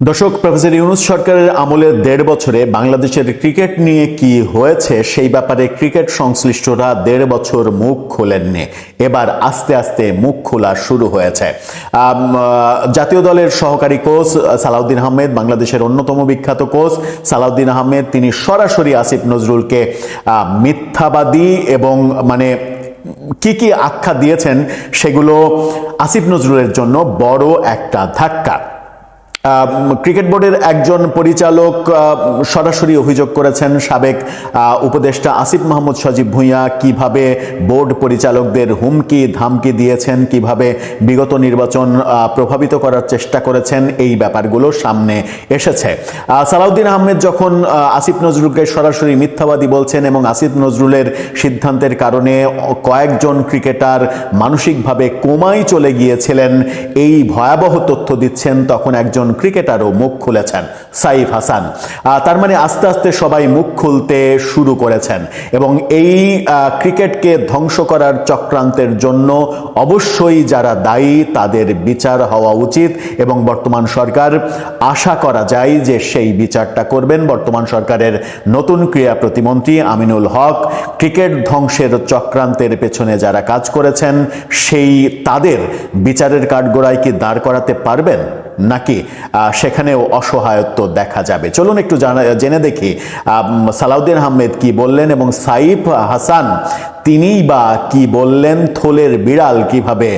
দর্শক, প্রফেসর ইউনূস সরকারের আমলে ১.৫ বছরে বাংলাদেশের ক্রিকেট নিয়ে কি হয়েছে সেই ব্যাপারে ক্রিকেট সংশ্লিষ্টরা ১.৫ বছর মুখ খোলেননি। এবার আস্তে আস্তে মুখ খোলা শুরু হয়েছে। জাতীয় দলের সহকারী কোচ সালাউদ্দিন আহমেদ, বাংলাদেশের অন্যতম বিখ্যাত কোচ সালাউদ্দিন আহমেদ, তিনি সরাসরি আসিফ নজরুলকে মিথ্যাবাদী এবং কি কি আখ্যা দিয়েছেন সেগুলো আসিফ নজরুলের জন্য বড় একটা ধাক্কা। ক্রিকেট বোর্ডের একজন পরিচালক সরাসরি অভিযোগ করেছেন সাবেক উপদেষ্টা আসিফ মাহমুদ সজীব ভুঁইয়া কিভাবে বোর্ড পরিচালকদের হুমকি ধামকি দিয়েছেন, কিভাবে বিগত নির্বাচন প্রভাবিত করার চেষ্টা করেছেন, এই ব্যাপারগুলো সামনে এসেছে। সালাউদ্দিন আহমেদ যখন আসিফ নজরুলকে সরাসরি মিথ্যাবাদী বলছেন এবং আসিফ নজরুলের সিদ্ধান্তের কারণে কয়েকজন ক্রিকেটার মানসিকভাবে কোমায় চলে গিয়েছিলেন, এই ভয়াবহ তথ্য দিচ্ছেন, তখন একজন ক্রিকেটারও মুখ খুলেছেন, সাইফ হাসান। তার মানে আস্তে আস্তে সবাই মুখ খুলতে শুরু করেছেন এবং এই ক্রিকেটকে ধ্বংস করার চক্রান্তের জন্য অবশ্যই যারা দায়ী তাদের বিচার হওয়া উচিত এবং বর্তমান সরকার আশা করা যায় যে সেই বিচারটা করবেন। বর্তমান সরকারের নতুন ক্রীড়া প্রতিমন্ত্রী আমিনুল হক ক্রিকেট ধ্বংসের চক্রান্তের পেছনে যারা কাজ করেছেন সেই তাদের বিচারের কাঠগড়ায় কি দাঁড় করাতে পারবেন, নাকি সেখানেও অসহায়ত্ব দেখা যাবে? চলুন একটু জেনে দেখি সালাউদ্দিন আহমেদ কি বললেন এবং সাইফ হাসান তিনিই বা কি বললেন। থলের বিড়াল কিভাবে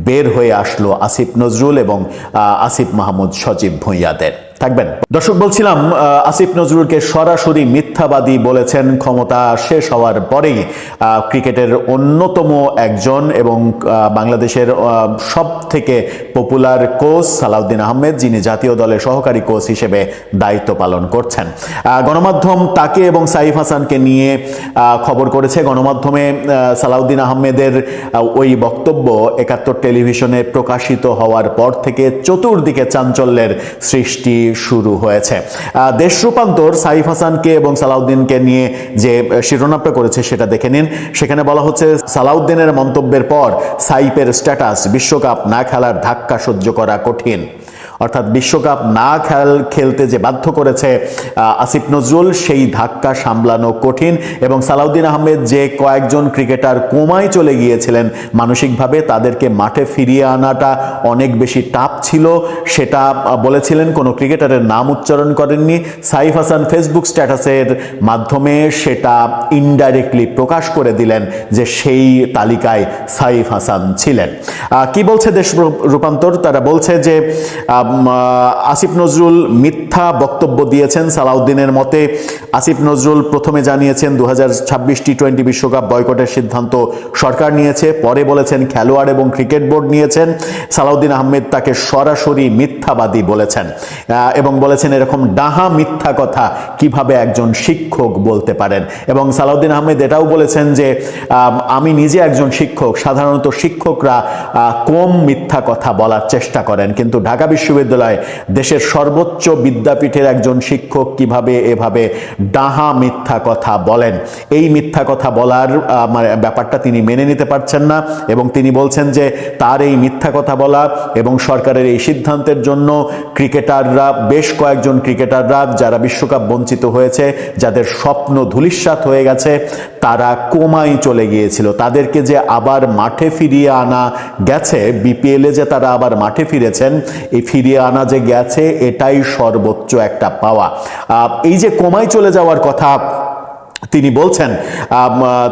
বের হয়ে আসলো আসিফ নজরুল এবং আসিফ মাহমুদ সজীব ভুঁইয়াদের। থাকবেন দর্শক, বলছিলাম আসিফ নজরুলকে সরাসরি মিথ্যাবাদী বলেছেন ক্ষমতা শেষ হওয়ার পরেই ক্রিকেটের অন্যতম একজন এবং বাংলাদেশের সব থেকে পপুলার কোচ সালাউদ্দিন আহমেদ, যিনি জাতীয় দলের সহকারী কোচ হিসেবে দায়িত্ব পালন করছেন। গণমাধ্যম তাকে এবং সাইফ হাসানকে নিয়ে খবর করেছে। গণমাধ্যমে সালাউদ্দিন আহমেদের ওই বক্তব্য ৭১ টেলিভিশনে প্রকাশিত হওয়ার পর থেকে চতুর্দিকে চাঞ্চল্যের সৃষ্টি শুরু হয়েছে। দেশ রূপান্তর সাইফ হাসানকে এবং সালাউদ্দিনকে নিয়ে যে শিরোনামটা করেছে সেটা দেখে নিন। সেখানে বলা হচ্ছে, সালাউদ্দিনের মন্তব্যের পর সাইফের স্ট্যাটাস, বিশ্বকাপ না খেলার ধাক্কা সহ্য করা কঠিন। অর্থাৎ বিশ্বকাপ না খেলতে যে বাধ্য করেছে আসিফ নজরুল, সেই ধাক্কা সামলানো কঠিন এবং সালাউদ্দিন আহমেদ যে কয়েকজন ক্রিকেটার কোমায় চলে গিয়েছিলেন মানসিকভাবে, তাদেরকে মাঠে ফিরিয়ে আনাটা অনেক বেশি টাফ ছিল, সেটা বলেছিলেন। কোনো ক্রিকেটারের নাম উচ্চারণ করেননি। সাইফ হাসান ফেসবুক স্ট্যাটাসের মাধ্যমে সেটা ইনডাইরেক্টলি প্রকাশ করে দিলেন যে সেই তালিকায় সাইফ হাসান ছিলেন। কি বলছে দেশ রূপান্তর? তারা বলছে যে আসিফ নজরুল মিথ্যা বক্তব্য দিয়েছেন। সালাউদ্দিনের মতে আসিফ নজরুল প্রথমে জানিয়েছেন ২০২৬ টি-20 বিশ্বকাপ বয়কটের সিদ্ধান্ত সরকার নিয়েছে, পরে বলেছেন খেলোয়াড় এবং ক্রিকেট বোর্ড নিয়েছেন। সালাউদ্দিন আহমেদ তাকে সরাসরি মিথ্যাবাদী বলেছেন এবং বলেছেন এরকম ডাহা মিথ্যা কথা কিভাবে একজন শিক্ষক বলতে পারেন। এবং সালাউদ্দিন আহমেদ এটাও বলেছেন যে আমি নিজে একজন শিক্ষক, সাধারণত শিক্ষকরা কম মিথ্যা কথা বলার চেষ্টা করেন, কিন্তু ঢাকা বিশ্ববিদ্যালয় দেশের সর্বোচ্চ বিদ্যাপীঠের একজন শিক্ষক কিভাবে এভাবে ডাহা মিথ্যা কথা বলেন, এই মিথ্যা কথা বলার ব্যাপারটা তিনি মেনে নিতে পারছেন না এবং তিনি বলছেন যে তার এই মিথ্যা কথা বলা এবং সরকারের এই সিদ্ধান্তের জন্য ক্রিকেটাররা, বেশ কয়েকজন ক্রিকেটাররা যারা বিশ্বকাপ বঞ্চিত হয়েছে, যাদের স্বপ্ন ধূলিসাৎ হয়ে গেছে, তারা কোমায় চলে গিয়েছিল, তাদেরকে যে আবার মাঠে ফিরিয়ে আনা গেছে, বিপিএলে যে তারা আবার মাঠে ফিরেছেন, এই ফিরিয়ে আনা যে গেছে এটাই সর্বোচ্চ একটা পাওয়া। এই যে কোমায় চলে যাওয়ার কথা তিনি বলছেন,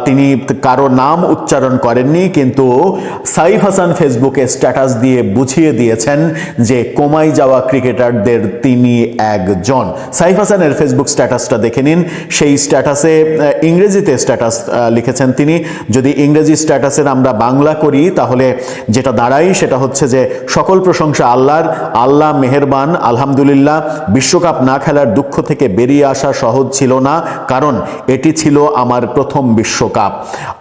তিনি কারো নাম উচ্চারণ করেননি, কিন্তু সাইফ হাসান ফেসবুকে স্ট্যাটাস দিয়ে বুঝিয়ে দিয়েছেন যে কোমায় যাওয়া ক্রিকেটারদের তিনি একজন। সাইফ হাসানের ফেসবুক স্ট্যাটাসটা দেখে নিন। সেই স্ট্যাটাসে ইংরেজিতে স্ট্যাটাস লিখেছেন তিনি। যদি ইংরেজি স্ট্যাটাসের আমরা বাংলা করি তাহলে যেটা দাঁড়ায় সেটা হচ্ছে যে সকল প্রশংসা আল্লাহর, আল্লাহ মেহেরবান, আলহামদুলিল্লাহ। বিশ্বকাপ না খেলার দুঃখ থেকে বেরিয়ে আসা সহজ ছিল না, কারণ এটি ছিল আমার প্রথম বিশ্বকাপ।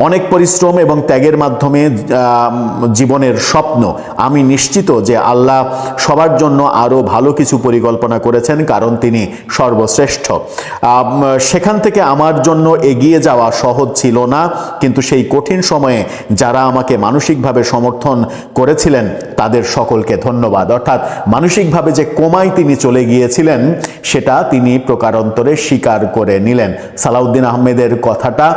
অনেক পরিশ্রম এবং ত্যাগের মাধ্যমে জীবনের স্বপ্ন। আমি নিশ্চিত যে আল্লাহ সবার জন্য আরও ভালো কিছু পরিকল্পনা করেছেন, কারণ তিনি সর্বশ্রেষ্ঠ। সেখান থেকে আমার জন্য এগিয়ে যাওয়া সহজ ছিল না, কিন্তু সেই কঠিন সময়ে যারা আমাকে মানসিকভাবে সমর্থন করেছিলেন তাদের সকলকে ধন্যবাদ। অর্থাৎ মানসিকভাবে যে কোমায় তিনি চলে গিয়েছিলেন সেটা তিনি প্রকারান্তরে স্বীকার করে নিলেন। সালাউদ্দিন আহমেদের কথাটা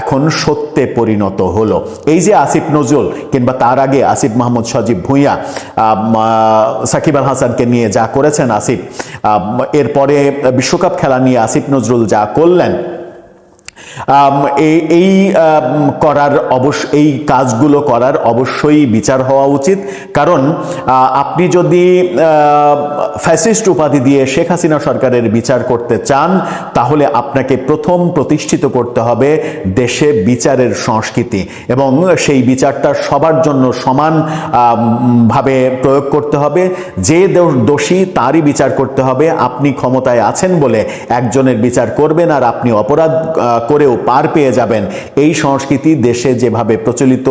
এখন সত্যে পরিণত হলো। এই যে আসিফ নজরুল কিংবা তার আগে আসিফ মাহমুদ সজীব ভুঁইয়া সাকিব আল হাসানকে নিয়ে যা করেছেন আসিফ, এরপরে বিশ্বকাপ খেলা নিয়ে আসিফ নজরুল যা করলেন, এই কাজগুলো করার অবশ্যই বিচার হওয়া উচিত। কারণ আপনি যদি ফ্যাসিস্ট উপাধি দিয়ে শেখ হাসিনা সরকারের বিচার করতে চান, তাহলে আপনাকে প্রথম প্রতিষ্ঠিত করতে হবে দেশে বিচারের সংস্কৃতি, এবং সেই বিচারটা সবার জন্য সমান ভাবে প্রয়োগ করতে হবে। যে দোষী তারই বিচার করতে হবে। আপনি ক্ষমতায় আছেন বলে একজনের বিচার করবেন আর আপনি অপরাধ করেও পার পেয়ে যাবেন, এই সংস্কৃতি দেশে যেভাবে প্রচলিত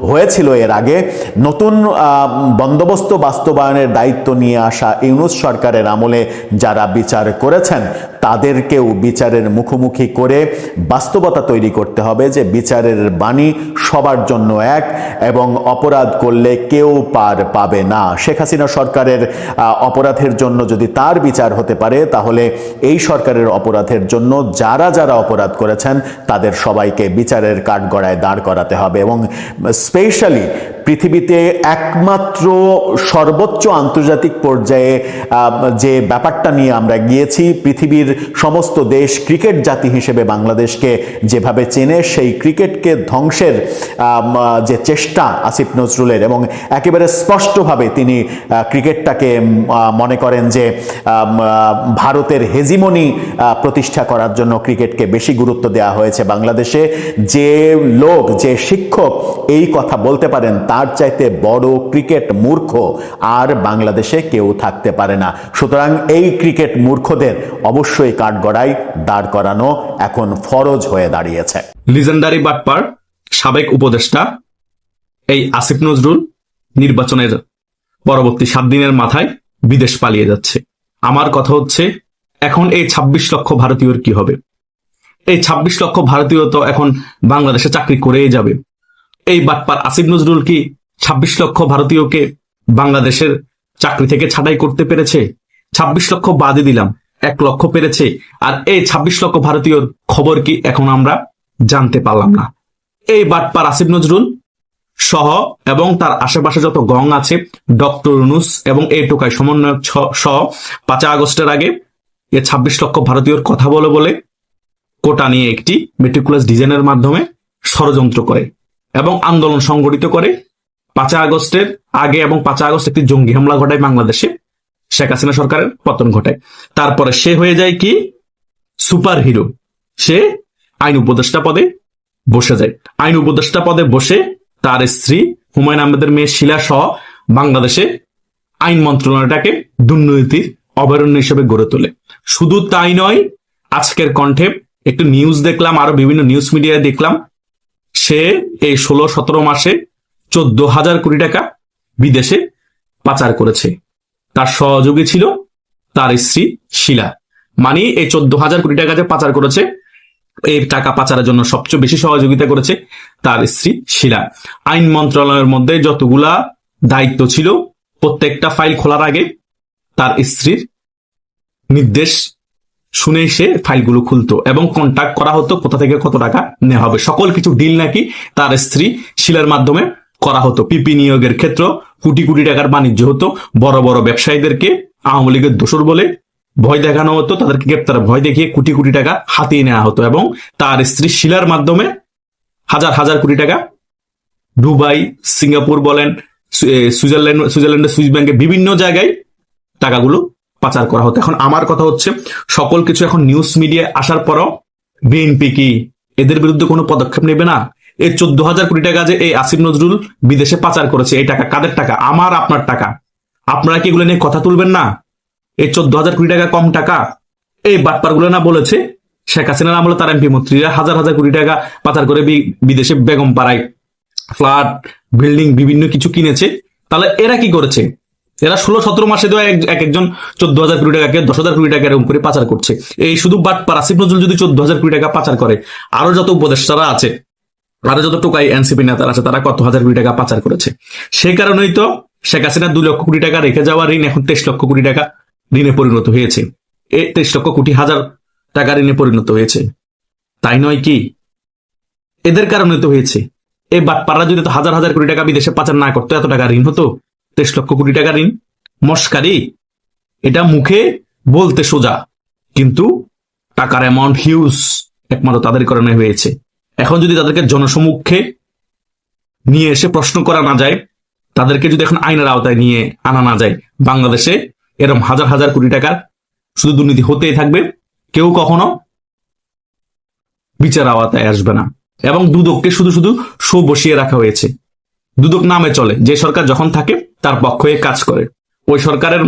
হয়েছিল এর আগে, নতুন বন্দোবস্ত বাস্তবায়নের দায়িত্ব নিয়ে আসা ইউনূস সরকারের আমলে যারা বিচার করেছেন তাদেরকেও বিচারের মুখোমুখি করে বাস্তবতা তৈরি করতে হবে যে বিচারের বাণী সবার জন্য এক, এবং অপরাধ করলে কেউ পার পাবে না। শেখ হাসিনা সরকারের অপরাধের জন্য যদি তার বিচার হতে পারে, তাহলে এই সরকারের অপরাধের জন্য যারা যারা অপরাধ করেছেন তাদের সবাইকে বিচারের কাঠগড়ায় দাঁড় করাতে হবে। এবং স্পেশালি পৃথিবীতে একমাত্র সর্বোচ্চ আন্তর্জাতিক পর্যায়ে যে ব্যাপারটা নিয়ে আমরা গিয়েছি, পৃথিবীর সমস্ত দেশ ক্রিকেট জাতি হিসেবে বাংলাদেশকে যেভাবে চেনে, সেই ক্রিকেটকে ধ্বংসের যে চেষ্টা আসিফ নজরুলের, এবং একেবারে স্পষ্টভাবে তিনি ক্রিকেটটাকে মনে করেন যে ভারতের হেজিমনি প্রতিষ্ঠা করার জন্য ক্রিকেটকে বেশি গুরুত্ব দেওয়া হয়েছে বাংলাদেশে। যে লোক, যে শিক্ষক এই কথা বলতে পারেন, তার চাইতে বড় ক্রিকেট মূর্খ আর বাংলাদেশে কেউ থাকতে পারে না। সুতরাং এই ক্রিকেট মূর্খদের অবশ্যই কাঠগড়ায় দাঁড় করানো এখন ফরজ হয়ে দাঁড়িয়েছে। লিজেন্ডারি বাটপার সাবেক উপদেষ্টা এই আসিফ নজরুল নির্বাচনের পরবর্তী 7 দিনের মাথায় বিদেশ পালিয়ে যাচ্ছে। আমার কথা হচ্ছে, এখন এই 26 লক্ষ ভারতীয়র কি হবে? এই 26 লক্ষ ভারতীয় তো এখন বাংলাদেশে চাকরি করেই যাবে। এই বাটপার আসিফ নজরুল কি 26 লক্ষ ভারতীয়কে বাংলাদেশের চাকরি থেকে ছাঁটাই করতে পেরেছে? 26 লক্ষ বাদে দিলাম, 1 লক্ষ পেরেছে। আর এই 26 লক্ষ ভারতীয়র খবর কি এখন আমরা জানতে পারলাম না। এই বাটপার আসিফ নজরুল সহ এবং তার আশেপাশে যত গং আছে, ডক্টর ইউনূস এবং এই টোকাই সমন্বয়ক সহ 5 আগস্টের আগে এই 26 লক্ষ ভারতীয়র কথা বলে কোটা নিয়ে একটি মেটিকুলাস ডিজাইনের মাধ্যমে ষড়যন্ত্র করে এবং আন্দোলন সংগঠিত করে। 5 আগস্টের আগে এবং 5 আগস্ট একটি জঙ্গি হামলা ঘটায় বাংলাদেশে, শেখ হাসিনা সরকারের পতন ঘটায়। তারপরে সে হয়ে যায় কি সুপার হিরো, সে আইন উপদেষ্টা পদে বসে যায়। আইন উপদেষ্টা পদে বসে তার স্ত্রী হুমায়ুন আহমেদের মেয়ে শিলা সহ বাংলাদেশে আইন মন্ত্রণালয়টাকে দুর্নীতির অভয়ারণ্য হিসেবে গড়ে তোলে। শুধু তাই নয়, আজকের কণ্ঠে একটু নিউজ দেখলাম, আরো বিভিন্ন নিউজ মিডিয়ায় দেখলাম, সে এই 16-17 মাসে 14,000 কোটি টাকা বিদেশে পাচার করেছে। তার সহযোগী ছিল তার স্ত্রী শিলা। মানে এই 14,000 কোটি টাকা যে পাচার করেছে, এই টাকা পাচারের জন্য সবচেয়ে বেশি সহযোগিতা করেছে তার স্ত্রী শিলা। আইন মন্ত্রণালয়ের মধ্যে যতগুলা দায়িত্ব ছিল, প্রত্যেকটা ফাইল খোলার আগে তার স্ত্রীর নির্দেশ শুনেই সে ফাইলগুলো খুলতো এবং কন্ট্যাক্ট করা হতো কোথা থেকে কত টাকা নেওয়া হবে। সকল কিছু ডিল নাকি তার স্ত্রী শিলার মাধ্যমে করা হতো। পিপি নিয়োগের ক্ষেত্র কোটি কোটি টাকার বাণিজ্য হতো। বড় বড় ব্যবসায়ীদেরকে আওয়ামী লীগের দোসর বলে ভয় দেখানো হতো, তাদেরকে গ্রেপ্তার ভয় দেখিয়ে কোটি কোটি টাকা হাতিয়ে নেওয়া হতো এবং তার স্ত্রী শিলার মাধ্যমে হাজার হাজার কোটি টাকা দুবাই, সিঙ্গাপুর বলেন, সুইজারল্যান্ডের সুইস ব্যাংকে বিভিন্ন জায়গায় টাকাগুলো পাচার করা হতো। এখন আমার কথা হচ্ছে, সকল কিছু এখন নিউজ মিডিয়া আসার পরও বিএনপি কি এদের বিরুদ্ধে কোনো পদক্ষেপ নেবে না? এই 14,000 কোটি টাকা যে এই আসিফ নজরুল বিদেশে পাচার করেছে, এই টাকা কাদের টাকা? আমার আপনার টাকা। আপনারা কি এগুলো নিয়ে কথা তুলবেন না? এই 14,000 কোটি টাকা কম টাকা? এই বাটপারগুলো না বলেছে শেখ হাসিনার আমলে তার এমপি মন্ত্রীরা হাজার হাজার কোটি টাকা পাচার করে বিদেশে বেগম পাড়ায় ফ্ল্যাট, বিল্ডিং, বিভিন্ন কিছু কিনেছে। তাহলে এরা কি করেছে? এরা 16-17 মাসে তো একজন 14,000 কোটি টাকাকে 10,000 কোটি টাকা এরকম করে পাচার করছে। এই শুধু বাটপার আসিফ নজরুল যদি 14,000 কোটি টাকা পাচার করে, আরো যত উপদেষ্টারা আছে, আরো যত টোকাই এনসিপি নেতারা আছে, তারা কত হাজার কোটি টাকা পাচার করেছে। সেই কারণেই তো শেখ হাসিনা 2 লক্ষ কোটি টাকা রেখে যাওয়া ঋণ এখন 23 লক্ষ কোটি টাকা ঋণে পরিণত হয়েছে। এই 23 লক্ষ কোটি হাজার টাকা ঋণে পরিণত হয়েছে, তাই নয় কি? এদের কারণে তো হয়েছে। এই বাটপাররা যদি তো হাজার হাজার কোটি টাকা বিদেশে পাচার না করতো, এত টাকা ঋণ হতো? 23 লক্ষ কোটি টাকা ঋণ মস্কারি। এটা মুখে বলতে সোজা, কিন্তু টাকার অ্যামাউন্ট হিউজ, একমাত্র তাদের কারণে হয়েছে। এখন যদি তাদেরকে জনসমক্ষে নিয়ে এসে প্রশ্ন করা না যায়, তাদেরকে যদি এখন আইনের আওতায় নিয়ে আনা না যায়, বাংলাদেশে এরকম হাজার হাজার কোটি টাকার শুধু দুর্নীতি হতেই থাকবে, কেউ কখনো বিচার আওতায় আসবে না। এবং দুদককে শুধু শুধু শো বসিয়ে রাখা হয়েছে। দুদক নামে চলে, যে সরকার যখন থাকে তার পক্ষ হয়ে কাজ করে। ওই সরকারের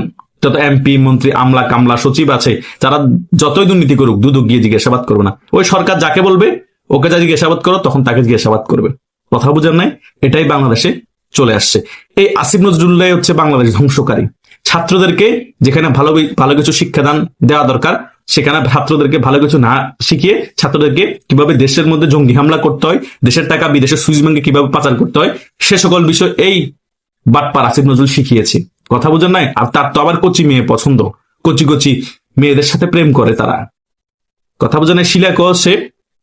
যত এমপি, মন্ত্রী, আমলা, কামলা, সচিব আছে, যারা যতই দুর্নীতি করুক, দুদক গিয়ে জিজ্ঞাসাবাদ করবে না। ওই সরকার যাকে বলবে ওকে যা জিজ্ঞাসাবাদ করো, তখন তাকে জিজ্ঞাসাবাদ করবে। কথা বুঝেন নাই? এটাই বাংলাদেশে চলে আসছে। এই আসিফ নজরুল্লাহ হচ্ছে বাংলাদেশ ধ্বংসকারী। ছাত্রদেরকে যেখানে ভালো ভালো কিছু শিক্ষাদান দেওয়া দরকার, সেখানে ছাত্রদেরকে ভালো কিছু না শিখিয়ে ছাত্রদেরকে কিভাবে দেশের মধ্যে জঙ্গি হামলা করতে হয়, দেশের টাকা বিদেশের সুইস ব্যাংকে কিভাবে পাচার করতে হয়, সে সকল বিষয় এই বাটপার আসিফ নজরুল শিখিয়েছে। কথা বুঝেন নাই? আর তার তো আবার কচি মেয়ে পছন্দ, কচি কচি মেয়েদের সাথে প্রেম করে তারা। কথা বুঝেন নাই? শিলাকেও সে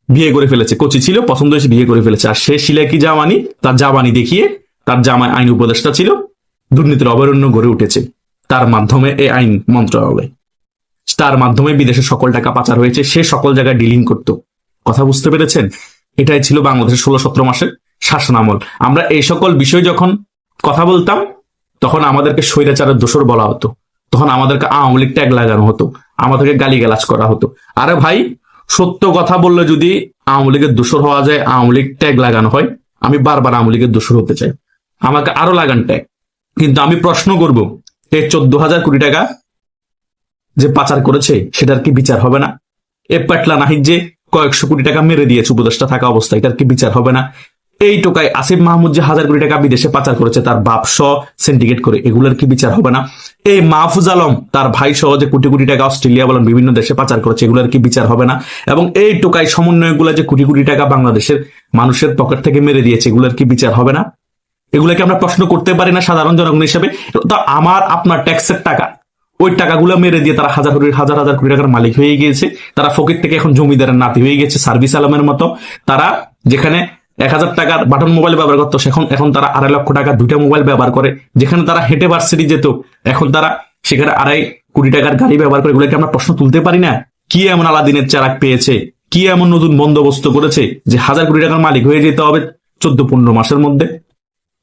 বিয়ে করে ফেলেছে, কচি ছিল, পছন্দ হয়েছে, বিয়ে করে ফেলেছে। আর সে শিলা কি জামানি, তার জামানি দেখিয়ে তার জামাই আইন উপদেষ্টা ছিল, দুর্নীতির অভয়ারণ্য গড়ে উঠেছে তার মাধ্যমে। এই আইন মন্ত্রণালয়, তার মাধ্যমে বিদেশে সকল টাকা পাচার হয়েছে, সে সকল জায়গায় ডিলিং করত। কথা বুঝতে পেরেছেন? এটাই ছিল বাংলাদেশের 16-17 মাসের শাসন আমল। আমরা এই সকল বিষয় যখন কথা বলতাম, তখন আমাদেরকে স্বৈরাচারের দোসর বলা হতো, তখন আমাদেরকে আওয়ামী লীগ ট্যাগ লাগানো হতো, আমাদেরকে গালিগালাজ করা হতো। আরে ভাই, সত্য কথা বললে যদি আওয়ামী লীগের দোসর হওয়া যায়, আওয়ামী লীগ ট্যাগ লাগানো হয়, আমি বারবার আওয়ামী লীগের দোসর হতে চাই, আমাকে আরো লাগান ট্যাগ। কিন্তু আমি প্রশ্ন করব, এই 14,000 কোটি টাকা যে পাচার করেছে, সেটার কি বিচার হবে না? এ পেটলা নাহিদ যে কয়েকশো কোটি টাকা মেরে দিয়েছে উপদেষ্টা থাকা অবস্থায়, এটার কি বিচার হবে না? এই টোকায় আসিফ মাহমুদ যে হাজার কোটি টাকা বিদেশে পাচার করেছে, তার বাপ সহ সিন্ডিকেট করে, এগুলোর কি বিচার হবে না? এই মাহফুজ আলম তার ভাই সহ যে কোটি কোটি টাকা অস্ট্রেলিয়া বলেন বিভিন্ন দেশে পাচার করেছে, এগুলোর কি বিচার হবে না? এবং এই টোকায় সমন্বয়গুলো যে কোটি কোটি টাকা বাংলাদেশের মানুষের পকেট থেকে মেরে দিয়েছে, এগুলোর কি বিচার হবে না? এগুলাকে আমরা প্রশ্ন করতে পারি না সাধারণ জনগণ হিসেবে? তো আমার আপনার ট্যাক্সের টাকা, ওই টাকাগুলো মেরে দিয়ে তারা হাজার হাজার কোটি টাকার মালিক হয়ে গিয়েছে। তারা ফকির থেকে এখন জমিদারের নাতি হয়ে গেছে, সার্ভিস আলমের মতো। তারা যেখানে 1,000 টাকার বাটন মোবাইল ব্যবহার করতো, এখন তারা 2.5 লক্ষ টাকা 2টা মোবাইল ব্যবহার করে। যেখানে তারা হেঁটে ভার্সিটি যেত, এখন তারা সেখানে 2.5 কোটি টাকার গাড়ি ব্যবহার করে। এগুলোকে আমরা প্রশ্ন তুলতে পারি না? কি এমন আলাদিনের চারাক পেয়েছে, কি এমন নতুন বন্দোবস্ত করেছে যে 1,000 কোটি টাকার মালিক হয়ে যেতে হবে 14-15 মাসের মধ্যে?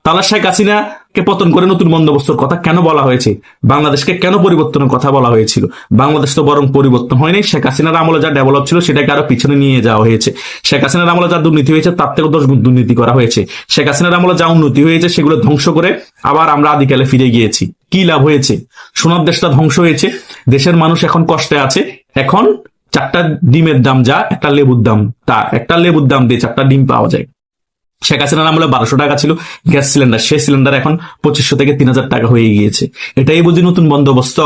তাহলে শেখ হাসিনাকে পতন করে নতুন বন্দোবস্তের কথা কেন বলা হয়েছে? বাংলাদেশকে কেন পরিবর্তনের কথা বলা হয়েছিল? বাংলাদেশ তো বরং পরিবর্তন হয়নি, শেখ হাসিনার আমলে যা ডেভেলপ ছিল সেটাকে আরো পিছনে নিয়ে যাওয়া হয়েছে। শেখ হাসিনার আমলে যা দুর্নীতি হয়েছে, তার থেকে 10 গুণ দুর্নীতি করা হয়েছে। শেখ হাসিনার আমলে যা উন্নতি হয়েছে, সেগুলো ধ্বংস করে আবার আমরা আদিকালে ফিরে গিয়েছি। কি লাভ হয়েছে? সোনার দেশটা ধ্বংস হয়েছে, দেশের মানুষ এখন কষ্টে আছে। এখন 4টা ডিমের দাম যা, একটা লেবুর দাম তা। একটা লেবুর দাম দিয়ে 4টা ডিম পাওয়া যায়। শেখ হাসিনার আমলে 1200 টাকা ছিল গ্যাস সিলিন্ডার, সেই সিলিন্ডার এখন 2500 থেকে 3000 টাকা হয়ে গিয়েছে। এটাই বুঝি নতুন বন্দোবস্ত?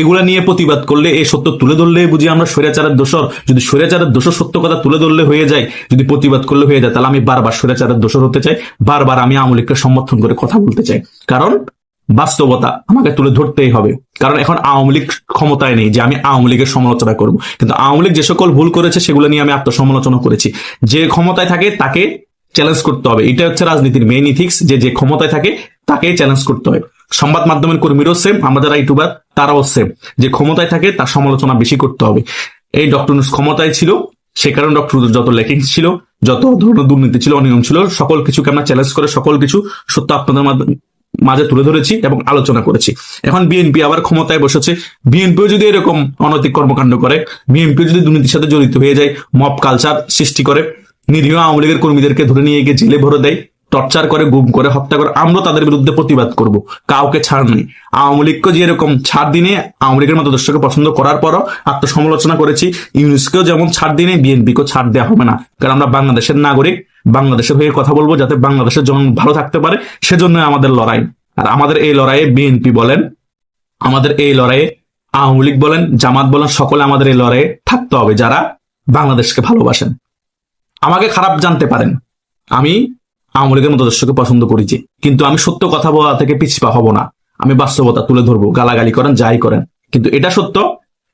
এগুলা নিয়ে প্রতিবাদ করলে, এই সত্য তুলে ধরলে বুঝি আমরা স্বৈরাচারের দোষর? যদি স্বৈরাচারের দোষর সত্য কথা তুলে ধরলে হয়ে যায়, যদি প্রতিবাদ করলে হয়ে যায়, তাহলে আমি বারবার স্বৈরাচারের দোষর হতে চাই, বারবার আমি আওয়ামী লীগকে সমর্থন করে কথা বলতে চাই। কারণ বাস্তবতা আমাকে তুলে ধরতেই হবে। কারণ এখন আওয়ামী লীগ ক্ষমতায় নেই যে আমি আওয়ামী লীগের সমালোচনা করব, কিন্তু আওয়ামী লীগ যে সকল ভুল করেছে সেগুলো নিয়ে আমি আত্মসমালোচনা করেছি। যে ক্ষমতায় থাকে তাকে চ্যালেঞ্জ করতে হবে, এটা হচ্ছে রাজনীতির মেইন ইথিক্স, যে ক্ষমতায় থাকে তাকে চ্যালেঞ্জ করতে হয়। সংবাদ মাধ্যমের কর্মীরাও সেম, আমরা যারা ইউটিউবার তারাও সেম, যে ক্ষমতায় থাকে তার সমালোচনা বেশি করতে হবে। এই ডক্টর ইউনূস ক্ষমতায় ছিল, সে কারণে ডক্টর ইউনূস যত লেকিং ছিল, যত ধরনের দুর্নীতি ছিল, অনিয়ম ছিল, সকল কিছুকে আমরা চ্যালেঞ্জ করে সকল কিছু সত্য আপনাদের মাঝে তুলে ধরেছি এবং আলোচনা করেছি। এখন বিএনপি আবার ক্ষমতায় বসেছে, বিএনপিও যদি এরকম অনৈতিক কর্মকাণ্ড করে, বিএনপি যদি দুর্নীতির সাথে জড়িত হয়ে যায়, মব কালচার সৃষ্টি করে, নিরীহ আওয়ামী লীগের কর্মীদেরকে ধরে নিয়ে গিয়ে জেলে ভরে দেয়, টর্চার করে, গুম করে, হত্যা করে, আমরা তাদের বিরুদ্ধে প্রতিবাদ করব। কাউকে ছাড় নেই। আওয়ামী লীগকে যেরকম ছাড় দিনে আওয়ামী লীগের মতো দর্শককে পছন্দ করার পরও আত্মসমালোচনা করেছি, ইউনুসকেও যেমন ছাড় দিনে বিএনপিকেও ছাড় দেওয়া হবে না। কারণ আমরা বাংলাদেশের নাগরিক, বাংলাদেশের হয়ে কথা বলবো যাতে বাংলাদেশের জন ভালো থাকতে পারে, সেজন্য আমাদের লড়াই। আর আমাদের এই লড়াইয়ে বিএনপি বলেন, আমাদের এই লড়াইয়ে আওয়ামী লীগ বলেন, জামাত বলেন, সকলে আমাদের এই লড়াইয়ে থাকতে হবে যারা বাংলাদেশকে ভালোবাসেন। আমাকে খারাপ জানতে পারেন, আমি আওয়ামী লীগের মতো দর্শককে পছন্দ করেছি, কিন্তু আমি সত্য কথা বলা থেকে পিছপা হব না। আমি বাস্তবতা তুলে ধরবো, গালাগালি করেন যাই করেন, কিন্তু এটা সত্য।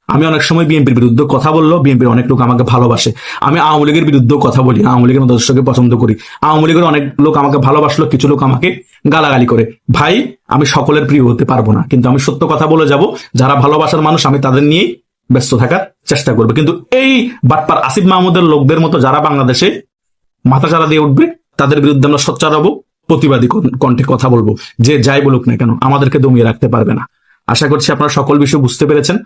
আমি অনেক সময় বিএনপির বিরুদ্ধে কথা বললো, বিএনপির অনেক লোক আমাকে ভালোবাসে। আমি আওয়ামী লীগের বিরুদ্ধেও কথা বলি, আওয়ামী লীগের মতো দর্শককে পছন্দ করি। আওয়ামী লীগের অনেক লোক আমাকে ভালোবাসলো, কিছু লোক আমাকে গালাগালি করে। ভাই, আমি সকলের প্রিয় হতে পারবো না, কিন্তু আমি সত্য কথা বলে যাব। যারা ভালোবাসার মানুষ, আমি তাদের নিয়েই ব্যস্ত থাকার চেষ্টা করবো। কিন্তু এই বাটপার আসিফ মাহমুদের লোকদের মতো যারা বাংলাদেশে মাথা চারা দিয়ে উঠবে, তাদের বিরুদ্ধে আমরা সোচ্চার হবো, প্রতিবাদী কণ্ঠে কথা বলবো। যে যাই বলুক না কেন, আমাদেরকে দমিয়ে রাখতে পারবে না। আশা করছি আপনারা সকল বিষয় বুঝতে পেরেছেন।